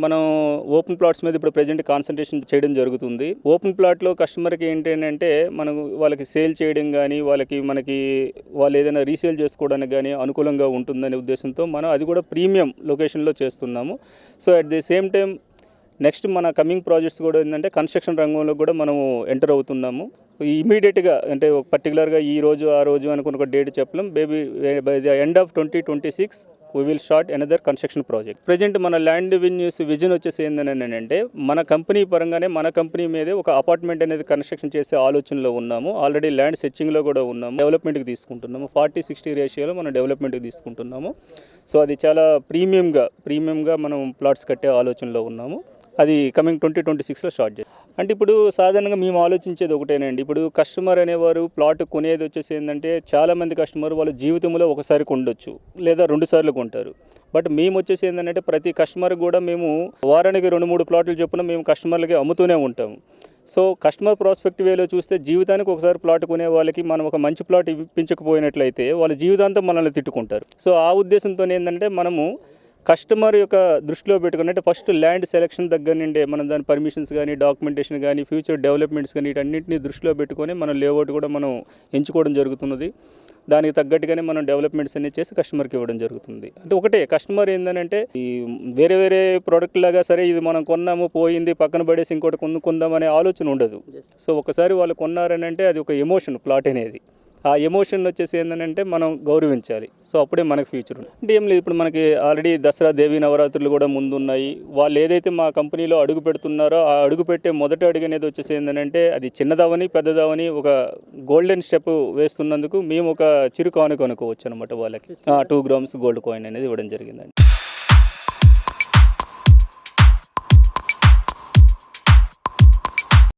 మనం open plots మీద ఇప్పుడు ప్రెజెంట్ కాన్సన్ట్రేషన్ చేయడం జరుగుతుంది. ఓపెన్ ప్లాట్లో కస్టమర్కి ఏంటంటే మనం వాళ్ళకి సేల్ చేయడం కానీ మనకి వాళ్ళు ఏదైనా రీసేల్ చేసుకోవడానికి కానీ అనుకూలంగా ఉంటుందనే ఉద్దేశంతో మనం అది కూడా ప్రీమియం లొకేషన్లో చేస్తున్నాము. So at the same time next మన కమింగ్ ప్రాజెక్ట్స్ కూడా ఏంటంటే కన్స్ట్రక్షన్ రంగంలో కూడా మనము ఎంటర్ అవుతున్నాము. ఇమీడియట్గా అంటే ఒక పర్టికులర్గా ఈ రోజు ఆ రోజు అనుకున్న ఒక డేట్ చెప్పలేం. By the end of 2026 we will start another construction project. Present మన ల్యాండ్ రెవెన్యూస్ విజన్ వచ్చేసి ఏంటంటే మన కంపెనీ పరంగానే మన కంపెనీ మీదే ఒక అపార్ట్మెంట్ అనేది కన్స్ట్రక్షన్ చేసే ఆలోచనలో ఉన్నాము. ఆల్రెడీ ల్యాండ్ సెర్చింగ్లో కూడా ఉన్నాము. డెవలప్మెంట్కి తీసుకుంటున్నాము. 40-60 రేషియోలో మనం డెవలప్మెంట్కి తీసుకుంటున్నాము. సో అది చాలా ప్రీమియంగా మనం ప్లాట్స్ కట్టే ఆలోచనలో ఉన్నాము. అది కమింగ్ 2026లో స్టార్ట్ చేయాలి. అంటే ఇప్పుడు సాధారణంగా మేము ఆలోచించేది ఒకటేనండి. ఇప్పుడు కస్టమర్ అనేవారు ప్లాట్ కొనేది వచ్చేసి ఏంటంటే చాలామంది కస్టమర్ వాళ్ళ జీవితంలో ఒకసారి కొండొచ్చు లేదా 2 సార్లు కొంటారు. బట్ మేము వచ్చేసి ఏంటంటే ప్రతి కస్టమర్ కూడా మేము వారానికి 2-3 ప్లాట్లు చొప్పున మేము కస్టమర్లకి అమ్ముతూనే ఉంటాము. సో కస్టమర్ ప్రాస్పెక్టివ్ వేలో చూస్తే జీవితానికి ఒకసారి ప్లాట్ కొనే వాళ్ళకి మనం ఒక మంచి ప్లాట్ ఇప్పించకపోయినట్లయితే వాళ్ళ జీవితాంతం మనల్ని తిట్టుకుంటారు. సో ఆ ఉద్దేశంతో ఏంటంటే మనము కస్టమర్ యొక్క దృష్టిలో పెట్టుకుని అంటే ఫస్ట్ ల్యాండ్ సెలెక్షన్ దగ్గర నుండే మనం దాని పర్మిషన్స్ కానీ డాక్యుమెంటేషన్ కానీ ఫ్యూచర్ డెవలప్మెంట్స్ కానీ వీటన్నింటినీ దృష్టిలో పెట్టుకొని మనం లేఅవుట్ కూడా మనం ఎంచుకోవడం జరుగుతున్నది. దానికి తగ్గట్టుగానే మనం డెవలప్మెంట్స్ అన్ని చేసి కస్టమర్కి ఇవ్వడం జరుగుతుంది. అంటే ఒకటే కస్టమర్ ఏంటంటే ఈ వేరే ప్రోడక్ట్ లాగా సరే ఇది మనం కొన్నాము పోయింది పక్కన పడేసి ఇంకోటి కొనుక్కుందాం అనే ఆలోచన ఉండదు. సో ఒకసారి వాళ్ళు కొన్నారని అంటే అది ఒక ఎమోషన్ ప్లాట్ అనేది. ఆ ఎమోషన్ వచ్చేసి ఏంటంటే మనం గౌరవించాలి. సో అప్పుడే మనకు ఫ్యూచర్ ఉంది. అంటే ఏం లేదు, ఇప్పుడు మనకి ఆల్రెడీ దసరా దేవీ నవరాత్రులు కూడా ముందున్నాయి. వాళ్ళు ఏదైతే మా కంపెనీలో అడుగు పెడుతున్నారో ఆ అడుగు పెట్టే మొదటి అడుగు అనేది వచ్చేసి ఏంటంటే అది చిన్నదవని పెద్దదవని ఒక గోల్డెన్ స్టెప్ వేస్తున్నందుకు మేము ఒక చిరు కానుక అనుకోవచ్చు అనమాట వాళ్ళకి. 2 grams గోల్డ్ కాయిన్ అనేది ఇవ్వడం జరిగిందండి.